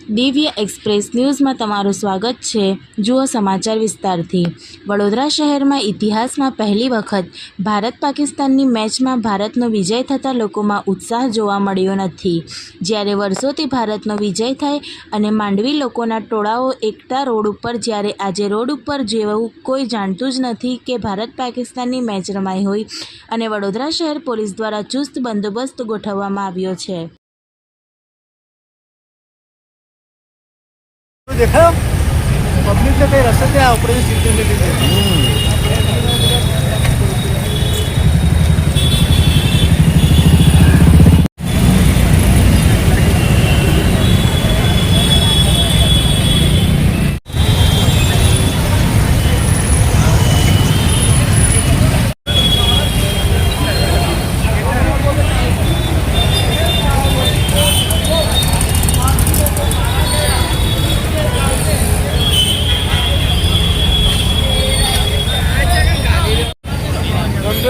દિવ્ય એક્સપ્રેસ ન્યૂઝમાં તમારું સ્વાગત છે। જુઓ સમાચાર વિસ્તારથી। વડોદરા શહેરમાં ઇતિહાસમાં પહેલી વખત ભારત પાકિસ્તાનની મેચમાં ભારતનો વિજય થતાં લોકોમાં ઉત્સાહ જોવા મળ્યો નથી। જ્યારે વર્ષોથી ભારતનો વિજય થાય અને માંડવી લોકોના ટોળાઓ એકતા રોડ ઉપર, જ્યારે આજે રોડ ઉપર જેવું કોઈ જાણતું જ નથી કે ભારત પાકિસ્તાનની મેચ રમાઈ હોય અને વડોદરા શહેર પોલીસ દ્વારા ચુસ્ત બંદોબસ્ત ગોઠવવામાં આવ્યો છે। देखा पब्लिक ने कई रस्ते थे ऑपरेशन सीखने के लिए।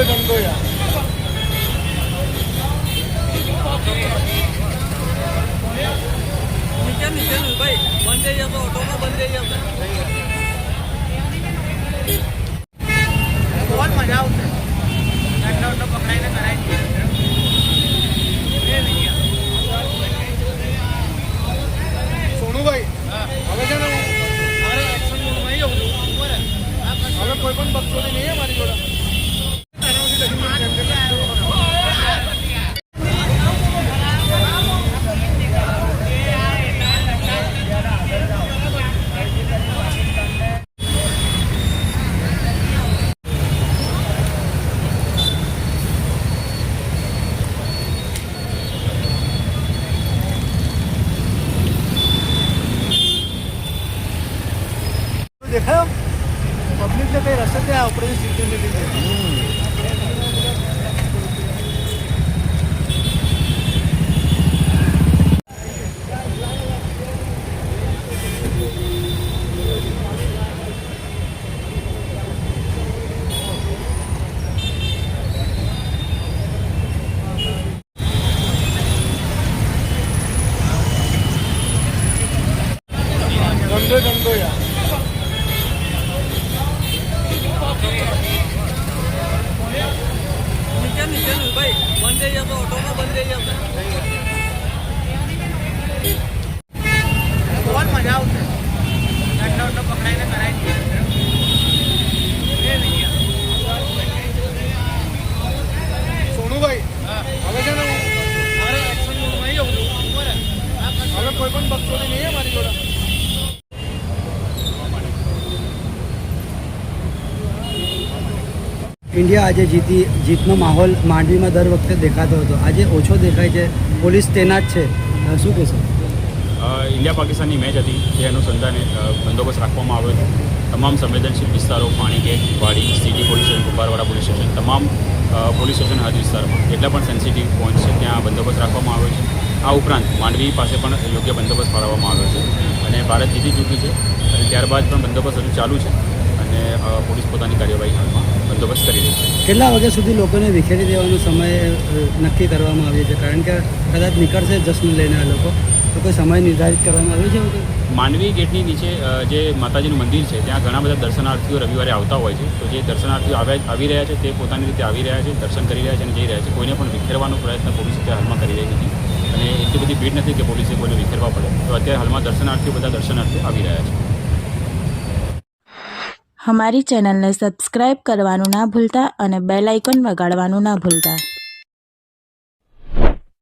गंदो यार नीचे भाई बंद ऑटो में बंद बहुत मजा આવશે ऑटो पकड़ाઈને कराएंगे। सोनू भाई હવે છે ને મારે એક્શન મોડમાં આવી જાઉં છું। હવે કોઈ પણ બક્સોની નહીં મારી જોડે। देखा पब्लिक ने कई रस्ते थे ऑपरेशन सीखने के लिए। गंदो यार नीचे भाई बंद ऑटो में बंद बहुत मजा આવશે ऑटो पकड़ाઈને कराएंगे। सोनू भाई હવે છે ને મારે એક્શન મોડમાં આવી જાઉં છું। હવે કોઈ પણ બક્સોની નહીં મારી જોડે। इंडिया आज जीतनो माहौल मांडवी में दर वखते देखातो हतो, आज ओछो देखाय छे। पोलीस तैनात छे, शुं कहेशो? इंडिया पाकिस्तान की मैच थी જે અનુસંધાને બંદોબસ્ત રાખવામાં આવ્યો છે। તમામ સંવેદનશીલ વિસ્તારો પાણીગેટ, વાડી, city police station, Kumbharwada police station, તમામ પોલીસ સ્ટેશન હદ વિસ્તારમાં જેટલા પણ સેન્સિટિવ પોઈન્ટ છે ત્યાં બંદોબસ્ત રાખવામાં આવ્યો છે। આ ઉપરાંત માંડવી પાસે પણ યોગ્ય બંદોબસ્ત ફાળવવામાં આવ્યો છે અને ભારત જીતી ચૂકી છે અને ત્યારબાદ પણ બંદોબસ્ત હજુ ચાલુ છે અને પોલીસ પોતાની કાર્યવાહી હાલમાં બંદોબસ્ત કરી રહી છે। કેટલા વાગ્યા સુધી લોકોને વિખેરી દેવાનો સમય નક્કી કરવામાં આવ્યો છે? કારણ કે કદાચ નીકળશે જશ્ન લઈને આ લોકો, તો કોઈ સમય નિર્ધારિત કરવામાં આવ્યો છે? માંડવી ગેટની નીચે જે માતાજીનું મંદિર છે ત્યાં ઘણા બધા દર્શનાર્થીઓ રવિવારે આવતા હોય છે। તો જે દર્શનાર્થીઓ આવી રહ્યા છે તે પોતાની રીતે આવી રહ્યા છે, દર્શન કરી રહ્યા છે અને જઈ રહ્યા છે। કોઈને પણ વિખેરવાનો પ્રયત્ન પોલીસ અત્યારે હાલમાં કરી રહી નથી અને એટલી બધી ભીડ નથી કે પોલીસે કોઈને વિખેરવા પડે। તો અત્યારે હાલમાં બધા દર્શનાર્થીઓ આવી રહ્યા છે। हमारी चैनल ने सब्सक्राइब करवानुं ना भूलता और बेल आइकन वगाड़वानुं ना भूलता।